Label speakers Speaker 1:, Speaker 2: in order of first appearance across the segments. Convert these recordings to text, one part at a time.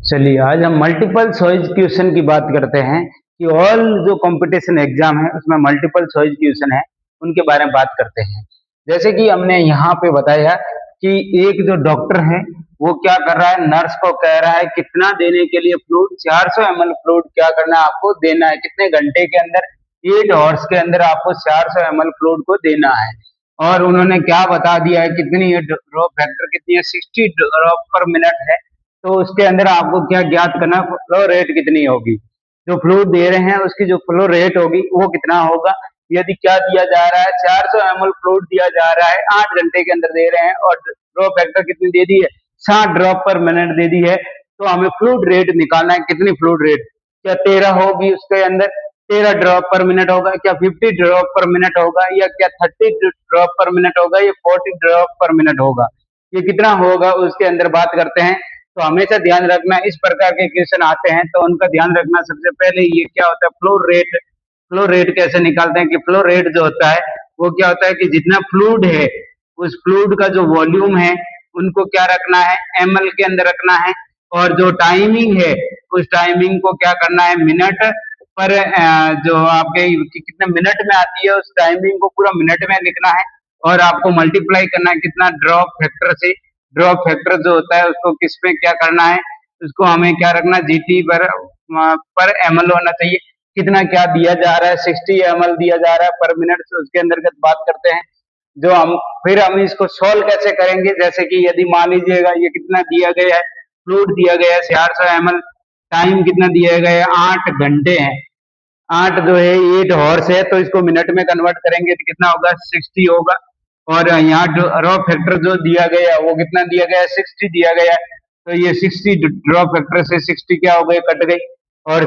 Speaker 1: चलिए आज हम मल्टीपल चॉइस क्वेश्चन की बात करते हैं कि ऑल जो कंपटीशन एग्जाम है उसमें मल्टीपल चॉइस क्वेश्चन है उनके बारे में बात करते हैं। जैसे कि हमने यहाँ पे बताया कि एक जो डॉक्टर है वो क्या कर रहा है, नर्स को कह रहा है कितना देने के लिए फ्लूइड 400 ml फ्लूइड क्या करना है आपको देना है, कितने घंटे के अंदर 8 हॉर्स के अंदर आपको 400 ml फ्लूइड को देना है। और उन्होंने क्या बता दिया है कितनी ड्रॉप फैक्टर कितनी है, 60 ड्रॉप पर मिनट है। तो उसके अंदर आपको क्या ज्ञात करना है, फ्लो रेट कितनी होगी, जो फ्लूइड दे रहे हैं उसकी जो फ्लो रेट होगी वो कितना होगा। यदि क्या दिया जा रहा है 400 ml फ्लूइड दिया जा रहा है 8 घंटे के अंदर दे रहे हैं और ड्रॉप फैक्टर कितनी दे दी है, 60 ड्रॉप पर मिनट दे दी है। तो हमें फ्लूइड रेट निकालना है, कितनी फ्लूइड रेट, क्या 13 होगी उसके अंदर 13 ड्रॉप पर मिनट होगा, क्या 50 ड्रॉप पर मिनट होगा, या क्या 30 ड्रॉप पर मिनट होगा, या 40 ड्रॉप पर मिनट होगा, ये कितना होगा उसके अंदर बात करते हैं। तो हमेशा ध्यान रखना, इस प्रकार के क्वेश्चन आते हैं तो उनका ध्यान रखना। सबसे पहले ये क्या होता है फ्लो रेट, फ्लो रेट कैसे निकालते हैं कि फ्लो रेट जो होता है वो क्या होता है कि जितना फ्लूइड है उस फ्लूइड का जो वॉल्यूम है उनको क्या रखना है, एमएल के अंदर रखना है। और जो टाइमिंग है उस टाइमिंग को क्या करना है, मिनट पर जो आपके कितने मिनट में आती है उस टाइमिंग को पूरा मिनट में लिखना है। और आपको मल्टीप्लाई करना है कितना, ड्रॉप फैक्टर से। ड्रॉप फैक्टर जो होता है उसको किस पे क्या करना है, उसको हमें क्या रखना, जीटी पर एमएल होना चाहिए। कितना क्या दिया जा रहा है, 60 एमएल दिया जा रहा है पर मिनट, से उसके अंतर्गत बात करते हैं। जो हम फिर हम इसको सॉल्व कैसे करेंगे, जैसे कि यदि मान लीजिएगा ये कितना दिया गया है, फ्लूइड दिया गया है 400 एमएल, टाइम कितना दिया गया है 8 घंटे है, 8 जो है 8 हॉर्स है, तो इसको मिनट में कन्वर्ट करेंगे तो कितना होगा, 60 होगा। और यहाँ ड्रॉप फैक्टर जो दिया गया है वो कितना दिया गया है, 60 दिया गया है। तो ये 60 ड्रॉप फैक्टर से 60 क्या हो गई, कट गई। और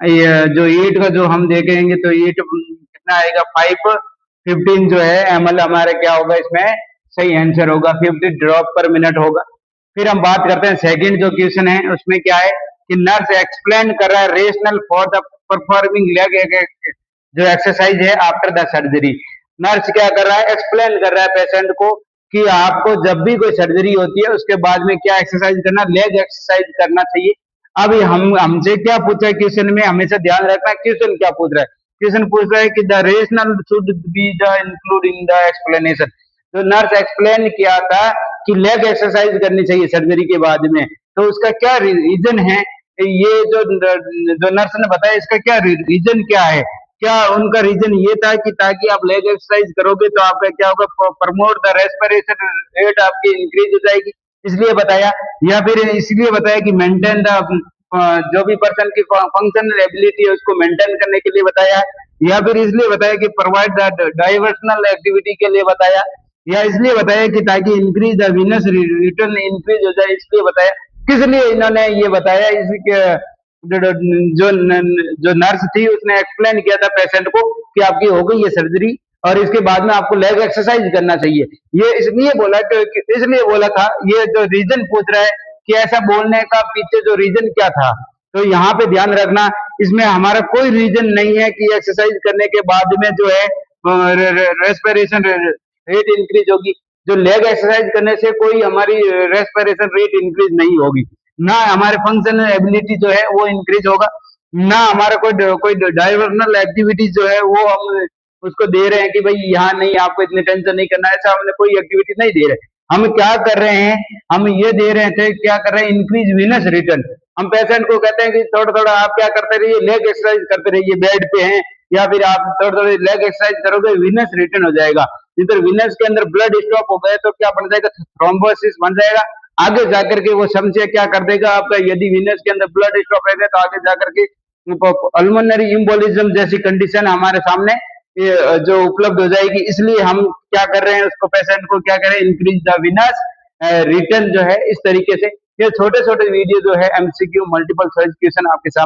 Speaker 1: ये जो 8 का जो हम देखेंगे तो 8 कितना आएगा, 515 जो है एमएल हमारे क्या होगा इसमें, सही आंसर होगा, 50 ड्रॉप पर मिनट होगा। फिर हम बात करते हैं सेकंड जो क्वेश्चन है उसमें क्या है कि नर्स एक्सप्लेन कर रहा है rational for the performing leg जो एक्सरसाइज है आफ्टर द सर्जरी। नर्स क्या कर रहा है, एक्सप्लेन कर रहा है पेशेंट को कि आपको जब भी कोई सर्जरी होती है उसके बाद में क्या एक्सरसाइज करना, लेग एक्सरसाइज करना चाहिए। अभी हम हमसे क्या पूछा है क्वेश्चन में, हमेशा ध्यान रखना क्वेश्चन क्या पूछ रहा है। क्वेश्चन पूछ रहा है कि the rational should be the include in the explanation. तो नर्स एक्सप्लेन किया था कि लेग एक्सरसाइज करनी चाहिए सर्जरी के बाद में, तो उसका क्या रीजन है, ये जो नर्स ने बताया इसका क्या रीजन क्या है। क्या उनका रीजन ये था कि ताकि आप लेग एक्सरसाइज करोगे तो आपका क्या होगा, प्रमोट द रेस्पिरेशन रेट आपकी इंक्रीज हो जाएगी, इसलिए बताया। या फिर इसलिए बताया कि मेंटेन द जो भी पर्सन की फंक्शनल एबिलिटी है उसको मेंटेन करने के लिए बताया। या फिर इसलिए बताया कि प्रोवाइड द डाइवर्सनल एक्टिविटी के लिए बताया। या इसलिए बताया कि ताकि increase the Venus return increase हो जाए, इसलिए बताया। किस लिए इन्होंने ये बताया, इसके जो जो नर्स थी उसने एक्सप्लेन किया था पेशेंट को कि आपकी हो गई है सर्जरी और इसके बाद में आपको लेग एक्सरसाइज करना चाहिए। ये इसलिए बोला कि इसलिए बोला था, ये जो रीजन पूछ रहा है कि ऐसा बोलने का पीछे जो रीजन क्या था। तो यहाँ पे ध्यान रखना, इसमें हमारा कोई रीजन नहीं है कि एक्सरसाइज करने के बाद में जो है रेस्पिरेशन रेट इंक्रीज होगी। जो लेग एक्सरसाइज करने से कोई हमारी रेस्पिरेशन रेट इंक्रीज नहीं होगी, ना हमारे फंक्शनल एबिलिटी जो है वो इंक्रीज होगा, ना हमारा कोई डाइवर्सनल एक्टिविटीज जो है वो हम उसको दे रहे हैं कि भाई यहाँ नहीं, आपको इतनी टेंशन नहीं करना है, ऐसा हमने कोई एक्टिविटी नहीं दे रहे। हम क्या कर रहे हैं, हम ये दे रहे थे, क्या कर रहे हैं, इंक्रीज विनस रिटर्न। हम पेशेंट को कहते हैं कि थोड़ा थोड़ा आप क्या करते रहिए, लेग एक्सरसाइज करते रहिए, बेड पे हैं या फिर आप थोड़ी थोड़ी लेग एक्सरसाइज करोगे, विनस रिटर्न हो जाएगा। इधर विनस के अंदर ब्लड स्टॉप हो गए तो क्या बन जाएगा, थ्रोम्बोसिस बन जाएगा। आगे जाकर के वो समस्या क्या कर देगा आपका, यदि विनस के अंदर ब्लड स्टॉप रहेगा तो आगे जाकर के अल्मोनरी इम्बोलिज्म जैसी कंडीशन हमारे सामने जो उपलब्ध हो जाएगी। इसलिए हम क्या कर रहे हैं, उसको पेशेंट को क्या करें, इंक्रीज द विनस रिटर्न जो है इस तरीके से। ये छोटे छोटे वीडियो जो है एमसीक्यू मल्टीपल चॉइस क्वेश्चन आपके सामने